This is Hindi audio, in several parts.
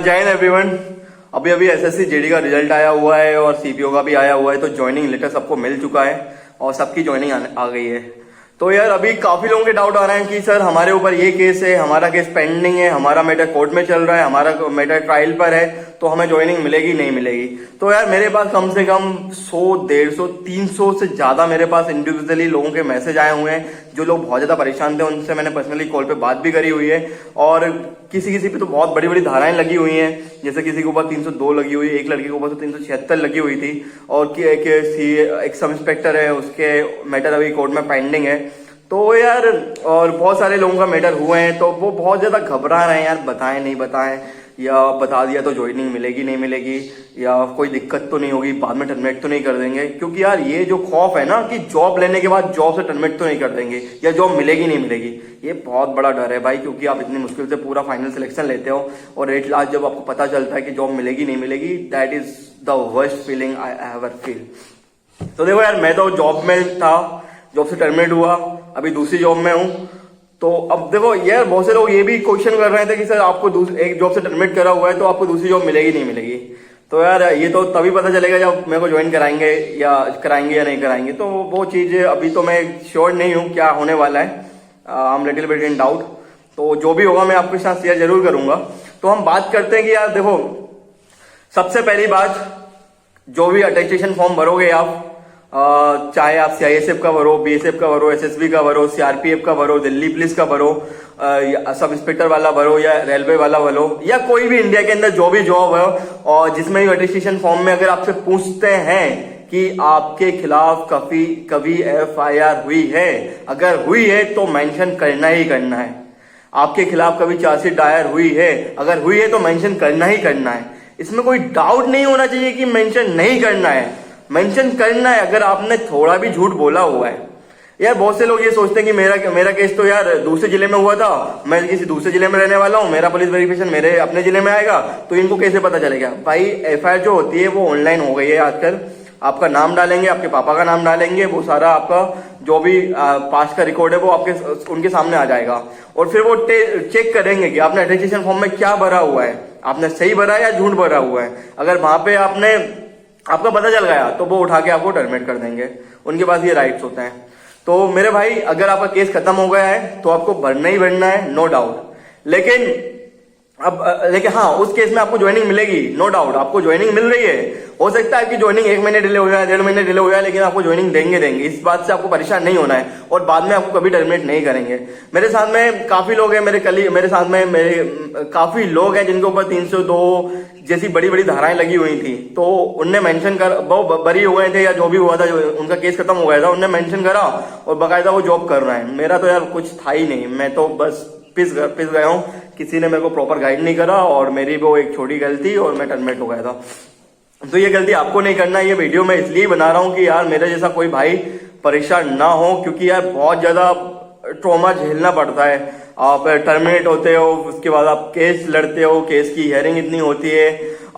जय हिंद एवरीवन। अभी अभी एसएससी जेडी का रिजल्ट आया हुआ है और सीपीओ का भी आया हुआ है, तो ज्वाइनिंग लेटर सबको मिल चुका है और सबकी ज्वाइनिंग आ गई है। तो यार अभी काफी लोगों के डाउट आ रहे हैं कि सर हमारे ऊपर ये केस है, हमारा केस पेंडिंग है, हमारा मैटर कोर्ट में चल रहा है, हमारा मैटर ट्रायल पर है, तो हमें ज्वाइनिंग मिलेगी नहीं मिलेगी। तो यार मेरे पास कम से कम 100, 150, 300 से ज्यादा मेरे पास इंडिविजुअली लोगों के मैसेज आए हुए हैं। जो लोग बहुत ज्यादा परेशान थे उनसे मैंने पर्सनली कॉल पे बात भी करी हुई है और किसी पे तो बहुत बड़ी बड़ी धाराएं लगी हुई हैं। जैसे किसी के ऊपर 302 लगी हुई है, एक लड़के के ऊपर तो 376 लगी हुई थी और एक सब इंस्पेक्टर है उसके मैटर अभी कोर्ट में पेंडिंग है। तो यार और बहुत सारे लोगों का मैटर हुए हैं, तो वो बहुत ज्यादा घबरा रहे हैं यार, बताएं नहीं बताएं, या बता दिया तो ज्वाइनिंग मिलेगी नहीं मिलेगी, या कोई दिक्कत तो नहीं होगी, बाद में टर्मिनेट तो नहीं कर देंगे। क्योंकि यार ये जो खौफ है ना कि जॉब लेने के बाद जॉब से टर्मिनेट तो नहीं कर देंगे या जॉब मिलेगी नहीं मिलेगी, ये बहुत बड़ा डर है भाई। क्योंकि आप इतनी मुश्किल से पूरा फाइनल सिलेक्शन लेते हो और एट लास्ट जब आपको पता चलता है कि जॉब मिलेगी नहीं मिलेगी, that is the worst feeling I ever feel. तो देखो यार, मैं तो जॉब में था, जॉब से टर्मिनेट हुआ, अभी दूसरी जॉब में हूं। तो अब देखो यार, बहुत से लोग ये भी क्वेश्चन कर रहे थे कि सर आपको एक जॉब से टर्मिनेट करा हुआ है तो आपको दूसरी जॉब मिलेगी नहीं मिलेगी। तो यार ये तो तभी पता चलेगा जब मेरे को ज्वाइन कराएंगे या नहीं कराएंगे। तो वो चीज अभी तो मैं श्योर नहीं हूँ क्या होने वाला है, I am little bit in doubt. तो जो भी होगा मैं आपके साथ शेयर जरूर करूंगा। तो हम बात करते हैं कि यार देखो, सबसे पहली बात, जो भी अटेस्टेशन फॉर्म भरोगे आप, चाहे आप सीआईएसएफ का भरो, बीएसएफ का भरो, एसएसबी का भरो, सीआरपीएफ का भरो, दिल्ली पुलिस का भरो, सब इंस्पेक्टर वाला भरो या रेलवे वाला भरो, या कोई भी इंडिया के अंदर जो भी जॉब है और जिसमें भी अटेस्टेशन फॉर्म में अगर आपसे पूछते हैं कि आपके खिलाफ कभी एफआईआर हुई है, अगर हुई है तो मेंशन करना ही करना है। आपके खिलाफ कभी चार्जशीट दायर हुई है, अगर हुई है तो मेंशन करना ही करना है। इसमें कोई डाउट नहीं होना चाहिए कि मेंशन नहीं करना है, मेंशन करना है। अगर आपने थोड़ा भी झूठ बोला हुआ है, यार बहुत से लोग ये सोचते हैं कि मेरा केस तो यार दूसरे जिले में हुआ था, मैं किसी दूसरे जिले में रहने वाला हूँ, मेरा पुलिस वेरिफिकेशन मेरे अपने जिले में आएगा तो इनको कैसे पता चलेगा। भाई एफआईआर जो होती है वो ऑनलाइन हो गई है आजकल। आपका नाम डालेंगे, आपके पापा का नाम डालेंगे, वो सारा आपका जो भी पास्ट का रिकॉर्ड है वो उनके सामने आ जाएगा और फिर वो चेक करेंगे कि आपने अटेस्टेशन फॉर्म में क्या भरा हुआ है, आपने सही भरा है या झूठ भरा हुआ है। अगर वहां पे आपका पता चल गया तो वो उठा के आपको टर्मिनेट कर देंगे, उनके पास ये राइट्स होते हैं। तो मेरे भाई, अगर आपका केस खत्म हो गया है तो आपको भरना ही भरना है, नो डाउट। लेकिन हाँ, उस केस में आपको ज्वाइनिंग मिलेगी, नो डाउट, आपको ज्वाइनिंग मिल रही है। हो सकता है कि ज्वाइनिंग 1 महीने डिले हो जाए, 1.5 महीने डिले हो जाए, लेकिन आपको ज्वाइनिंग देंगे। इस बात से आपको परेशान नहीं होना है और बाद में आपको कभी टर्मिनेट नहीं करेंगे। मेरे साथ में काफी लोग हैं, मेरे साथ में काफी लोग हैं जिनके ऊपर 302 जैसी बड़ी बड़ी धाराएं लगी हुई थी, तो उनने मेंशन कर, वो बरी हुए थे या जो भी हुआ था, जो उनका केस खत्म हो गया था, उनने मेंशन करा और बाकायदा वो जॉब कर रहे हैं। मेरा तो यार कुछ था ही नहीं, मैं तो बस पिस गया हूँ। किसी ने मेरे को प्रॉपर गाइड नहीं करा और मेरी वो एक छोटी गलती और मैं टर्मिनेट हो गया था। तो ये गलती आपको नहीं करना है। ये वीडियो मैं इसलिए बना रहा हूँ कि यार मेरे जैसा कोई भाई परेशान ना हो, क्योंकि यार बहुत ज्यादा ट्रॉमा झेलना पड़ता है। आप टर्मिनेट होते हो, उसके बाद आप केस लड़ते हो, केस की हियरिंग इतनी होती है,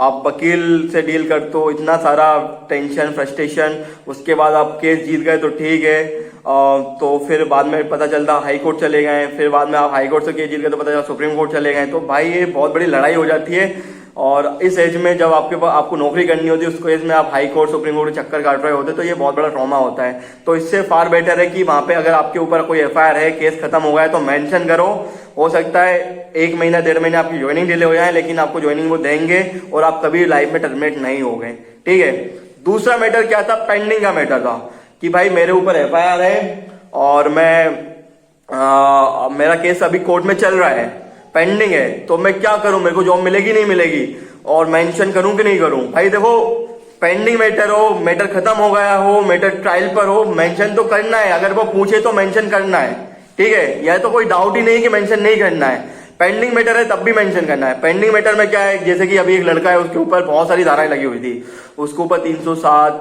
आप वकील से डील करते हो, इतना सारा टेंशन, फ्रस्ट्रेशन, उसके बाद आप केस जीत गए तो ठीक है, तो फिर बाद में पता चलता हाई कोर्ट चले गए, फिर बाद में आप हाई कोर्ट से केस जीत गए तो पता चला सुप्रीम कोर्ट चले गए। तो भाई ये बहुत बड़ी लड़ाई हो जाती है और इस एज में जब आपको नौकरी करनी होती है, उस एज में आप हाई कोर्ट, सुप्रीम कोर्ट के चक्कर काट रहे होते, तो ये बहुत बड़ा ट्रॉमा होता है। तो इससे फार बेटर है कि वहां पे अगर आपके ऊपर कोई एफआईआर है, केस खत्म हो गया है तो मेंशन करो। हो सकता है 1 महीना 1.5 महीना आपकी ज्वाइनिंग डिले हो जाए, लेकिन आपको ज्वाइनिंग वो देंगे और आप कभी लाइफ में टर्मिनेट नहीं हो गए, ठीक है। दूसरा मैटर क्या था, पेंडिंग का मैटर था कि भाई मेरे ऊपर एफआईआर है और मेरा केस अभी कोर्ट में चल रहा है, पेंडिंग है, तो मैं क्या करूं, मेरे को जॉब मिलेगी नहीं मिलेगी और मेंशन करूं कि नहीं करूं। भाई देखो, पेंडिंग मैटर हो, मैटर खत्म हो गया हो, मैटर ट्रायल पर हो, मेंशन तो करना है। अगर वो पूछे तो मेंशन करना है, ठीक है। यह तो कोई डाउट ही नहीं कि मेंशन नहीं करना है। पेंडिंग मैटर है तब भी मेंशन करना है। पेंडिंग मैटर में क्या है, जैसे कि अभी एक लड़का है, उसके ऊपर बहुत सारी धाराएं लगी हुई थी, उसके ऊपर 307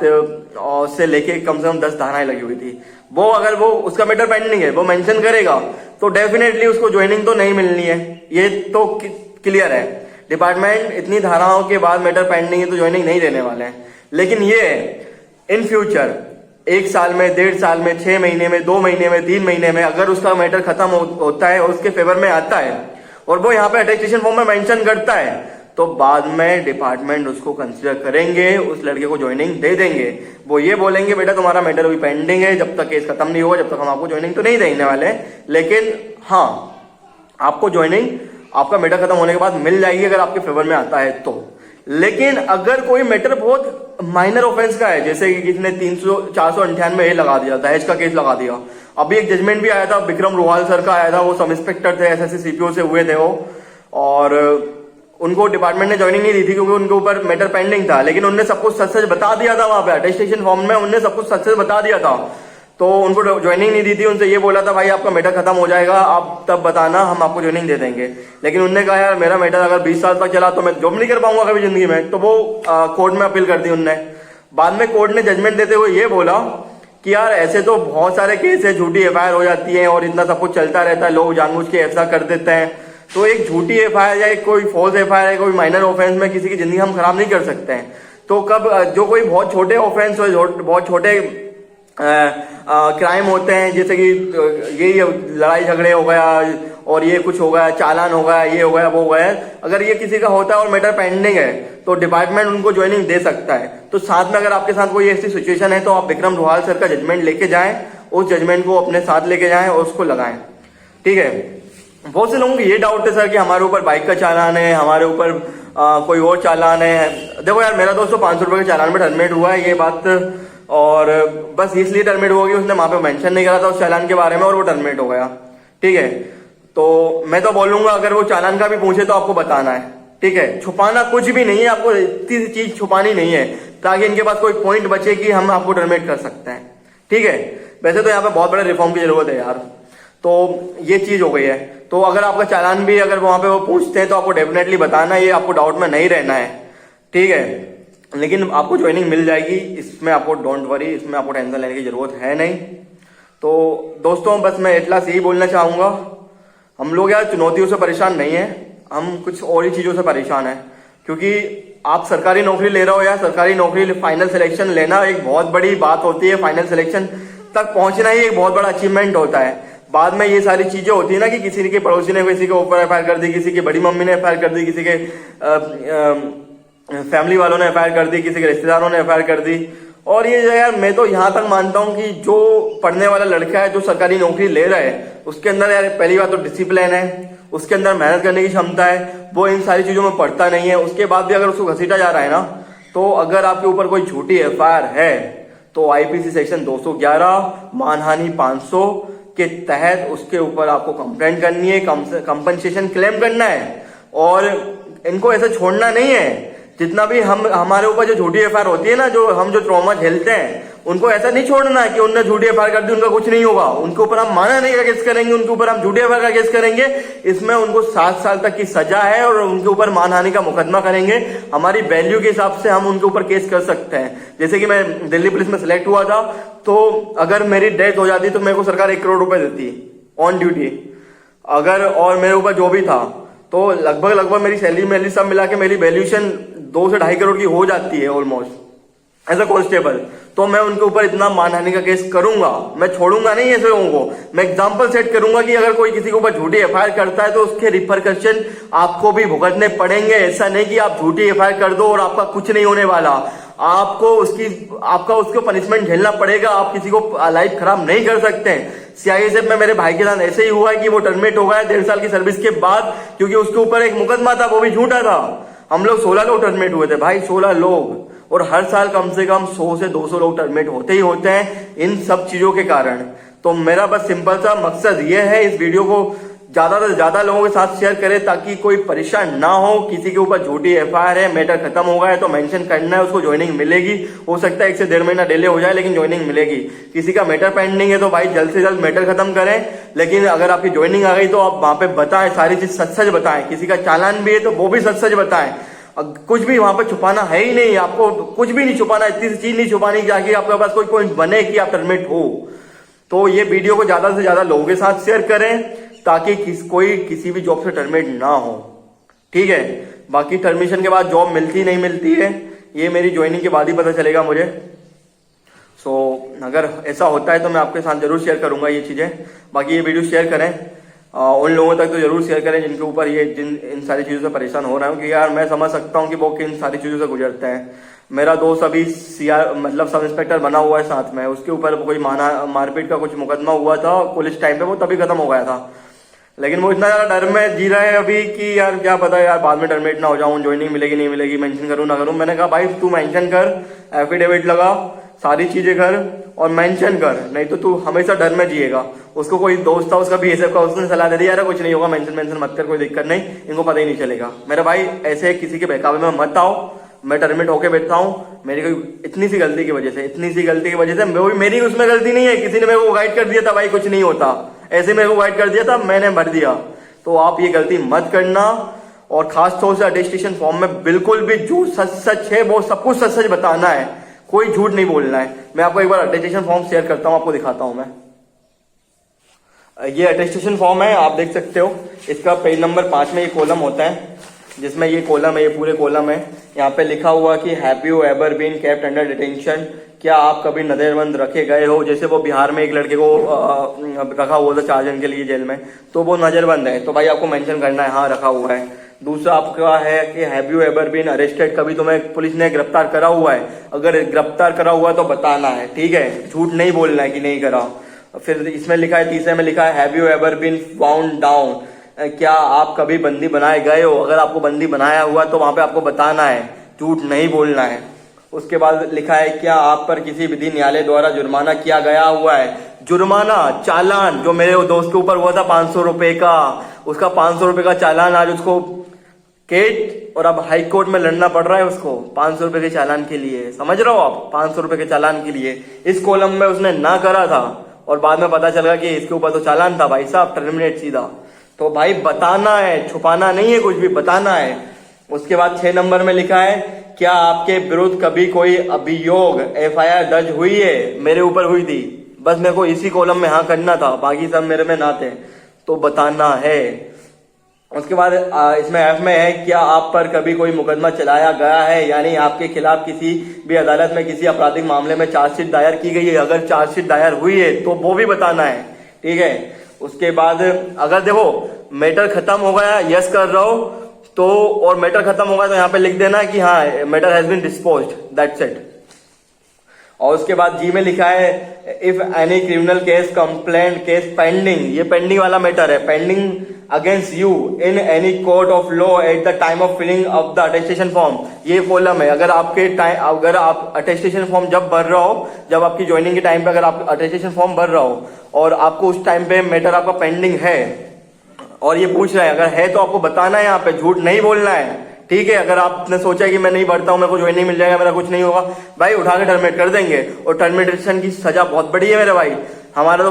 से लेके कम से कम 10 धाराएं लगी हुई थी। वो अगर वो उसका मैटर पेंडिंग है, वो मेंशन करेगा तो डेफिनेटली उसको ज्वाइनिंग तो नहीं मिलनी है, ये तो क्लियर है। डिपार्टमेंट इतनी धाराओं के बाद मैटर पेंडिंग है तो ज्वाइनिंग नहीं देने वाले हैं। लेकिन ये इन फ्यूचर 1 साल में, 1.5 साल में, 6 महीने में, 2 महीने में, 3 महीने में अगर उसका मैटर खत्म होता है और उसके फेवर में आता है और वो यहाँ पे अटेस्टेशन फॉर्म में मेंशन करता है, तो बाद में डिपार्टमेंट उसको कंसिडर करेंगे, उस लड़के को ज्वाइनिंग दे देंगे। वो ये बोलेंगे बेटा तुम्हारा मैटर अभी पेंडिंग है, जब तक केस खत्म नहीं होगा जब तक हम आपको ज्वाइनिंग तो नहीं देने वाले, लेकिन हाँ आपको ज्वाइनिंग आपका मैटर खत्म होने के बाद मिल जाएगी अगर आपके फेवर में आता है तो। लेकिन अगर कोई मैटर बहुत माइनर ऑफेंस का है, जैसे कि किसी ने 498 लगा दिया, दहेज का केस लगा दिया, अभी एक जजमेंट भी आया था विक्रम रोहाल सर का आया था, वो सब इंस्पेक्टर थे एसएससी सीपीओ से हुए थे वो, और उनको डिपार्टमेंट ने ज्वाइनिंग नहीं दी थी क्योंकि उनके ऊपर मैटर पेंडिंग था, लेकिन उनने सब कुछ सच सच बता दिया था वहां पे अटेस्टेशन फॉर्म में, उनने सब कुछ सच सच बता दिया था, तो उनको ज्वाइनिंग नहीं दी थी। उनसे ये बोला था भाई आपका मैटर खत्म हो जाएगा, आप तब बताना हम आपको ज्वाइनिंग दे देंगे, लेकिन उनने कहा यार मेरा मैटर अगर 20 साल तक चला तो मैं जॉब नहीं कर पाऊंगा कभी जिंदगी में, तो वो कोर्ट में अपील कर दी उनने। बाद में कोर्ट ने जजमेंट देते हुए ये बोला कि यार ऐसे तो बहुत सारे केस है, झूठी एफआईआर हो जाती है और इतना सब कुछ चलता रहता है, लोग जानबूझ के ऐसा कर देते हैं, तो एक झूठी एफआईआर या कोई फॉल्स एफआईआर है, कोई माइनर ऑफेंस में किसी की जिंदगी हम खराब नहीं कर सकते हैं। तो कब जो कोई बहुत छोटे ऑफेंस हो, बहुत छोटे क्राइम होते हैं, जैसे कि यही लड़ाई झगड़े हो गया और ये कुछ हो गया, चालान हो गया, ये हो गया, वो हो गया, अगर ये किसी का होता है और मैटर पेंडिंग है तो डिपार्टमेंट उनको ज्वाइनिंग दे सकता है। तो साथ में अगर आपके साथ कोई ऐसी सिचुएशन है तो आप विक्रम रोहाल सर का जजमेंट लेके जाएं, उस जजमेंट को अपने साथ लेके जाएं और उसको लगाएं, ठीक है। बहुत से लोगों को ये डाउट है सर कि हमारे ऊपर बाइक का चालान है, हमारे ऊपर कोई और चालान है। देखो यार मेरा दोस्तों 500 रुपए के चालान में टर्मिनेट हुआ है ये बात, और बस इसलिए टर्मिनेट हो गया, उसने वहां पे मेंशन नहीं करा था उस चालान के बारे में और वो टर्मिनेट हो गया, ठीक है। तो मैं तो बोलूंगा अगर वो चालान का भी पूछे तो आपको बताना है, ठीक है। छुपाना कुछ भी नहीं है, आपको इतनी सी चीज छुपानी नहीं है ताकि इनके पास कोई पॉइंट बचे कि हम आपको टर्मिनेट कर सकते हैं, ठीक है। वैसे तो यहाँ पे बहुत बड़े रिफॉर्म की जरूरत है यार, तो ये चीज हो गई है। तो अगर आपका चालान भी अगर वहां पे वो पूछते हैं तो आपको डेफिनेटली बताना, ये आपको डाउट में नहीं रहना है, ठीक है। लेकिन आपको ज्वाइनिंग मिल जाएगी, इसमें आपको डोंट वरी, इसमें आपको टेंशन लेने की जरूरत है नहीं। तो दोस्तों बस मैं इतना से ही बोलना चाहूंगा, हम लोग यार चुनौतियों से परेशान नहीं है, हम कुछ और ही चीजों से परेशान है, क्योंकि आप सरकारी नौकरी ले रहे हो यार, सरकारी नौकरी फाइनल सिलेक्शन लेना एक बहुत बड़ी बात होती है, फाइनल सिलेक्शन तक पहुंचना ही एक बहुत बड़ा अचीवमेंट होता है। बाद में ये सारी चीजें होती है ना कि किसी के पड़ोसी ने किसी के ऊपर एफआईआर कर दी, किसी की बड़ी मम्मी ने एफआईआर कर दी, किसी के फैमिली वालों ने एफआईआर कर दी, किसी के रिश्तेदारों ने एफआईआर कर दी। और ये यार मैं तो यहाँ तक मानता हूँ कि जो पढ़ने वाला लड़का है, जो सरकारी नौकरी ले रहा है, उसके अंदर यार पहली बात तो डिसिप्लिन है, उसके अंदर मेहनत करने की क्षमता है, वो इन सारी चीजों में पढ़ता नहीं है। उसके बाद भी अगर उसको घसीटा जा रहा है ना, तो अगर आपके ऊपर कोई झूठी एफआईआर है तो आईपीसी सेक्शन 211 मानहानि 500 के तहत उसके ऊपर आपको कंप्लेंट करनी है, कंपनसेशन क्लेम करना है, और इनको ऐसे छोड़ना नहीं है। जितना भी हमारे ऊपर जो झूठी एफआईआर होती है ना, जो हम जो ट्रॉमा झेलते हैं, उनको ऐसा नहीं छोड़ना है कि उनने झूठी एफआईआर कर दी उनका कुछ नहीं होगा, उनके ऊपर हम मानहानि का केस करेंगे, उनके ऊपर हम झूठी एफआईआर का केस करेंगे, इसमें उनको 7 साल तक की सजा है और उनके ऊपर मानहानि का मुकदमा करेंगे। हमारी वैल्यू के हिसाब से हम उनके ऊपर केस कर सकते हैं। जैसे कि मैं दिल्ली पुलिस में सिलेक्ट हुआ था, तो अगर मेरी डेथ हो जाती तो मेरे को सरकार 1 करोड़ रुपए देती ऑन ड्यूटी, अगर और मेरे ऊपर जो भी था, तो लगभग मेरी सैलरी सब मिला के मेरी वैल्यूएशन 2 से 2.5 करोड़ की हो जाती है ऑलमोस्ट एज अ कांस्टेबल। तो मैं उनके ऊपर इतना मानहानि का केस करूंगा, मैं छोड़ूंगा नहीं ऐसे लोगों को। मैं एग्जांपल सेट करूंगा कि अगर कोई किसी के ऊपर झूठी एफआईआर करता है तो उसके रिपरकशन आपको भी भुगतने पड़ेंगे। ऐसा नहीं कि आप झूठी एफआईआर कर दो और आपका कुछ नहीं होने वाला, आपको उसको पनिशमेंट झेलना पड़ेगा। आप किसी को लाइफ खराब नहीं कर सकते हैं। सीआईएसएफ में मेरे भाई के साथ ऐसे ही हुआ है कि वो टर्मिनेट हो गया 1.5 साल की सर्विस के बाद, क्योंकि उसके ऊपर एक मुकदमा था, वो भी झूठा था। हम लोग 16 लोग टर्मिनेट हुए थे भाई, 16 लोग, और हर साल कम से कम 100 से 200 लोग टर्मिनेट होते ही होते हैं इन सब चीजों के कारण। तो मेरा बस सिंपल सा मकसद ये है, इस वीडियो को ज्यादा से ज्यादा लोगों के साथ शेयर करें ताकि कोई परेशान ना हो। किसी के ऊपर झूठी एफआईआर है, मैटर खत्म हो गया है तो मेंशन करना है, उसको ज्वाइनिंग मिलेगी। हो सकता है 1 से 1.5 महीना डिले हो जाए लेकिन ज्वाइनिंग मिलेगी। किसी का मैटर पेंडिंग है तो भाई जल्द से जल्द मैटर खत्म करें, लेकिन अगर आपकी ज्वाइनिंग आ गई तो आप वहां पे बताएं, सारी चीज सच सच बताएं। किसी का चालान भी है तो वो भी सच सच बताएं। कुछ भी वहां पे छुपाना है ही नहीं, आपको कुछ भी नहीं छुपाना, इतनी सी चीज नहीं छुपानी ताकि आपके पास कोई पॉइंट बने कि आप टर्मिनेट हो। तो ये वीडियो को ज्यादा से ज्यादा लोगों के साथ शेयर करें ताकि कोई किसी भी जॉब से टर्मिनेट ना हो, ठीक है। बाकी टर्मिनेशन के बाद जॉब मिलती नहीं मिलती है ये मेरी ज्वाइनिंग के बाद ही पता चलेगा मुझे। अगर ऐसा होता है तो मैं आपके साथ जरूर शेयर करूंगा ये चीजें। बाकी ये वीडियो शेयर करें, उन लोगों तक तो जरूर शेयर करें जिनके ऊपर ये इन सारी चीज़ों से परेशान हो रहा हूँ कि यार मैं समझ सकता हूँ कि वो किन सारी चीज़ों से गुजरते हैं। मेरा दोस्त अभी मतलब सब इंस्पेक्टर बना हुआ है साथ में, उसके ऊपर कोई मारपीट का कुछ मुकदमा हुआ था पुलिस टाइम पे, वो तभी खत्म हो गया था। लेकिन वो इतना ज़्यादा डर में जी रहा है अभी कि यार क्या पता यार बाद में टर्मिनेट ना हो जाऊँ, ज्वाइनिंग मिलेगी नहीं मिलेगी, मेंशन करूँ ना करूँ। मैंने कहा भाई तू मेंशन कर, एफिडेविट लगा, सारी चीजें कर और मेंशन कर, नहीं तो तू हमेशा डर में जिएगा। उसको कोई दोस्त था उसका बीएसएफ का, उसने सलाह दे दी यार कुछ नहीं होगा, मेंशन मत कर, कोई दिक्कत नहीं, इनको पता ही नहीं चलेगा। मेरा भाई ऐसे किसी के बहकावे में मत आओ, मैं टर्मिनेट होके बैठता हूँ। मेरी कोई इतनी सी गलती की वजह से वो भी मेरी उसमें गलती नहीं है, किसी ने मेरे को गाइड कर दिया था भाई कुछ नहीं होता, ऐसे मेरे को गाइड कर दिया था, मैंने भर दिया। तो आप ये गलती मत करना। और खास तौर से अटेस्टेशन फॉर्म में बिल्कुल भी जो सच है वो सब कुछ सच बताना है, कोई झूठ नहीं बोलना है। मैं आपको एक बार अटेस्टेशन फॉर्म शेयर करता हूं, आपको दिखाता हूं मैं। ये अटेस्टेशन फॉर्म है, आप देख सकते हो। इसका पेज नंबर 5 में ये कॉलम होता है, जिसमें ये कॉलम है, ये पूरे कॉलम है। यहाँ पे लिखा हुआ कि have you ever been kept under detention, क्या आप कभी नजरबंद रखे गए हो। जैसे वो बिहार में एक लड़के को रखा हुआ था 4 दिन के लिए जेल में, तो वो नजरबंद है, तो भाई आपको मेंशन करना है हाँ रखा हुआ है। दूसरा आपका है कि have you ever been arrested, कभी तुम्हें पुलिस ने गिरफ्तार करा हुआ है, अगर गिरफ्तार करा हुआ है तो बताना है, ठीक है, झूठ नहीं बोलना है कि नहीं करा। फिर इसमें लिखा है, तीसरे में लिखा है have you ever been found down, क्या आप कभी बंदी बनाए गए हो, अगर आपको बंदी बनाया हुआ तो वहां पे आपको बताना है, झूठ नहीं बोलना है। उसके बाद लिखा है क्या आप पर किसी विधि न्यायालय द्वारा जुर्माना किया गया हुआ है। जुर्माना चालान जो मेरे दोस्त के ऊपर हुआ था 500 रुपए का, उसका 500 रुपए का चालान आज उसको केट और अब हाई कोर्ट में लड़ना पड़ रहा है उसको 500 रुपए के चालान के लिए। समझ रहे हो आप, 500 रुपए के चालान के लिए। इस कॉलम में उसने ना करा था और बाद में पता चला कि इसके ऊपर तो चालान था, भाई साहब टर्मिनेट सीधा। तो भाई बताना है, छुपाना नहीं है, कुछ भी बताना है। उसके बाद 6 नंबर में लिखा है क्या आपके विरुद्ध कभी कोई अभियोग एफआईआर दर्ज हुई है। मेरे ऊपर हुई थी, बस मेरे को इसी कॉलम में हाँ करना था, बाकी सब मेरे में ना थे, तो बताना है। उसके बाद इसमें एफ में है क्या आप पर कभी कोई मुकदमा चलाया गया है, यानी आपके खिलाफ किसी भी अदालत में किसी आपराधिक मामले में चार्जशीट दायर की गई है, अगर चार्जशीट दायर हुई है तो वो भी बताना है, ठीक है। उसके बाद अगर देखो मैटर खत्म हो गया, यस कर रहा हो तो, और मैटर खत्म होगा तो यहाँ पे लिख देना कि हाँ matter has been disposed, that's it. और उसके बाद जी में लिखा है if any criminal case complaint case pending, ये पेंडिंग वाला मैटर है, pending against you in any court of law at the time of filling of the attestation form, ये कॉलम है। अगर आप अटेस्टेशन फॉर्म जब भर रहे हो, जब आपकी ज्वाइनिंग के टाइम पे अगर आप अटेस्टेशन फॉर्म भर रहे हो और आपको उस टाइम पे मैटर आपका पेंडिंग है और ये पूछ रहा है, अगर है तो आपको बताना है, यहाँ पे झूठ नहीं बोलना है, ठीक है। अगर आपने सोचा कि मैं नहीं भरता हूं, मेरे को ज्वाइनिंग मिल जाएगा, मेरा कुछ नहीं होगा, भाई उठा के टर्मिनेट कर देंगे। और टर्मिनेशन की सजा बहुत बड़ी है मेरे भाई। हमारा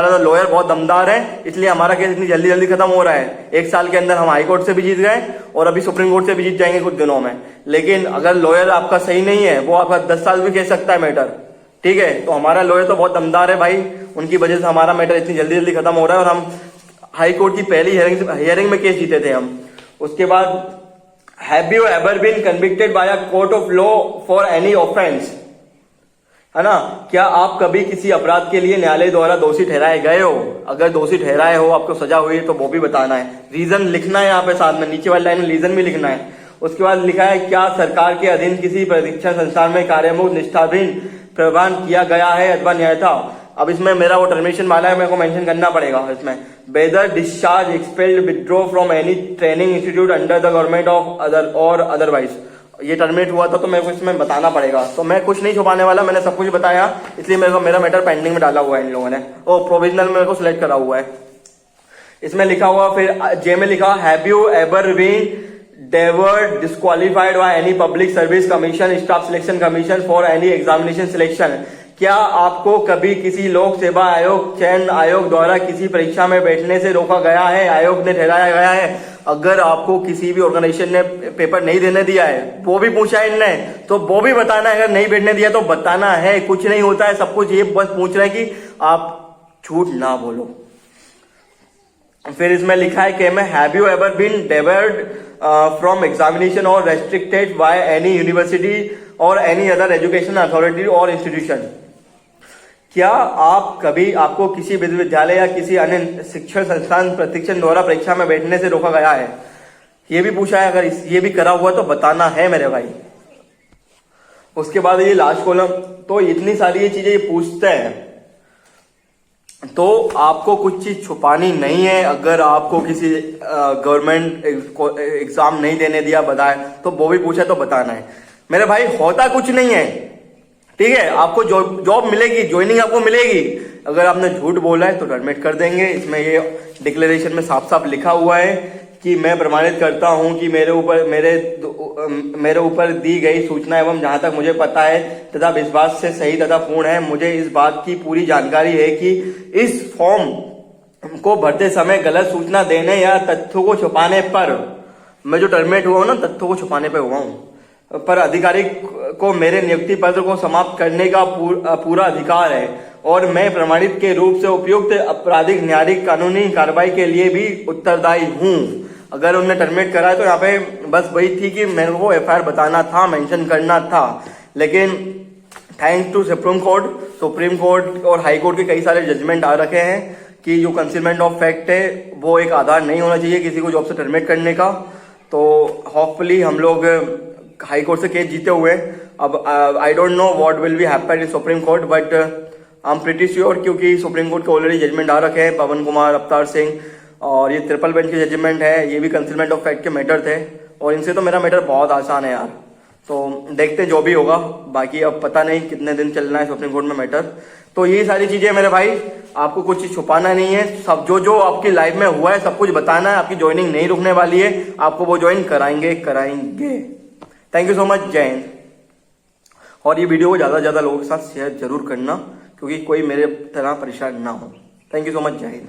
तो लॉयर बहुत दमदार है, इसलिए हमारा केस इतनी जल्दी जल्दी खत्म हो रहा है। 1 साल के अंदर हम हाई कोर्ट से भी जीत गए और अभी सुप्रीम कोर्ट से भी जीत जाएंगे कुछ दिनों में। लेकिन अगर लॉयर आपका सही नहीं है, वो आपका 10 साल भी कह सकता है मैटर, ठीक है। तो हमारा लॉयर तो बहुत दमदार है भाई, उनकी वजह से हमारा मैटर इतनी जल्दी जल्दी खत्म हो रहा है और हम हाई कोर्ट की पहली हियरिंग में केस जीते थे हम। उसके बाद have you ever been convicted by a court of law for any offence, है ना, क्या आप कभी किसी अपराध के लिए न्यायालय द्वारा दोषी ठहराए गए हो, अगर दोषी ठहराए हो, आपको सजा हुई है तो वो भी बताना है, रीजन लिखना है यहाँ पे साथ में, नीचे वाली लाइन में रीजन भी लिखना है। उसके बाद लिखा है क्या सरकार के अधीन किसी प्रशिक्षण संस्थान में कार्यमुक्त निष्ठाधीन प्रदान किया गया है अथवा न्यायता। अब इसमें मेरा वो टर्मिनेशन वाला है, मेरे को मेंशन करना पड़ेगा इसमें, whether discharge expelled withdraw from any training institute under the government of other or otherwise. ये टर्मिनेट हुआ था तो मेरे को इसमें बताना पड़ेगा, तो मैं कुछ नहीं छुपाने वाला, मैंने सब कुछ बताया, इसलिए मेरे को मेरा मैटर पेंडिंग में डाला हुआ है इन लोगों ने, और प्रोविजनल में मेरे को सिलेक्ट करा हुआ है। इसमें लिखा हुआ, फिर जे में लिखा have you ever been debarred disqualified by any public service commission staff selection commission for any examination selection, क्या आपको कभी किसी लोक सेवा आयोग चयन आयोग द्वारा किसी परीक्षा में बैठने से रोका गया है, आयोग ने ठहराया गया है। अगर आपको किसी भी ऑर्गेनाइजेशन ने पेपर नहीं देने दिया है, वो भी पूछा है इनने, तो वो भी बताना है, अगर नहीं बैठने दिया तो बताना है, कुछ नहीं होता है सब कुछ, ये बस पूछ रहे हैं कि आप झूठ ना बोलो। फिर इसमें लिखा है कि मैं have you ever been debarred from examination or restricted by any university or any other education authority or institution, क्या आप कभी आपको किसी विश्वविद्यालय या किसी अन्य शिक्षण संस्थान प्रतिष्ठान द्वारा परीक्षा में बैठने से रोका गया है? ये भी पूछा है। अगर ये भी करा हुआ तो बताना है मेरे भाई। उसके बाद ये लास्ट कॉलम, तो इतनी सारी ये चीजें ये पूछते हैं, तो आपको कुछ चीज छुपानी नहीं है। अगर आपको किसी गवर्नमेंट एग्जाम नहीं देने दिया बताए तो वो भी पूछा तो बताना है मेरे भाई। होता कुछ नहीं है, ठीक है। आपको जॉब मिलेगी, ज्वाइनिंग आपको मिलेगी। अगर आपने झूठ बोला है तो टर्मिनेट कर देंगे। इसमें ये डिक्लेरेशन में साफ साफ लिखा हुआ है कि मैं प्रमाणित करता हूं कि मेरे ऊपर दी गई सूचना एवं जहां तक मुझे पता है तथा विश्वास से सही तथा पूर्ण है। मुझे इस बात की पूरी जानकारी है कि इस फॉर्म को भरते समय गलत सूचना देने या तथ्यों को छुपाने पर, मैं जो टर्मिनेट हुआ हूं ना, तथ्यों को छुपाने पर हुआ हूं, पर अधिकारी को मेरे नियुक्ति पत्र को समाप्त करने का पूरा अधिकार है और मैं प्रमाणित के रूप से उपयुक्त आपराधिक न्यायिक कानूनी कार्रवाई के लिए भी उत्तरदायी हूं। अगर उन्होंने टर्मिनेट करा है तो यहाँ पे बस वही थी कि मेरे को एफआईआर बताना था, मेंशन करना था। लेकिन थैंक्स टू सुप्रीम कोर्ट और हाई कोर्ट के कई सारे जजमेंट आ रखे हैं कि जो कंसीलमेंट ऑफ फैक्ट है वो एक आधार नहीं होना चाहिए किसी को जॉब से टर्मिनेट करने का। तो होपफुली हम लोग हाई कोर्ट से केस जीते हुए हैं। अब I don't know what will be happen in supreme court, but I am pretty sure, क्योंकि सुप्रीम कोर्ट के ऑलरेडी जजमेंट आ रखे हैं। पवन कुमार, अवतार सिंह और ये ट्रिपल बेंच के जजमेंट है, ये भी कंसीलमेंट ऑफ फैक्ट के मैटर थे और इनसे तो मेरा मैटर बहुत आसान है यार। तो देखते जो भी होगा, बाकी अब पता नहीं कितने दिन चलना है सुप्रीम कोर्ट में मैटर। तो ये सारी चीजें मेरे भाई, आपको कुछ चीज छुपाना नहीं है। सब जो आपकी लाइफ में हुआ है सब कुछ बताना है। आपकी ज्वाइनिंग नहीं रुकने वाली है, आपको वो ज्वाइन कराएंगे। थैंक यू सो मच, जय हिंद। और ये वीडियो को ज्यादा से ज्यादा लोगों के साथ शेयर जरूर करना, क्योंकि कोई मेरे तरह परेशान ना हो। थैंक यू सो मच, जय हिंद।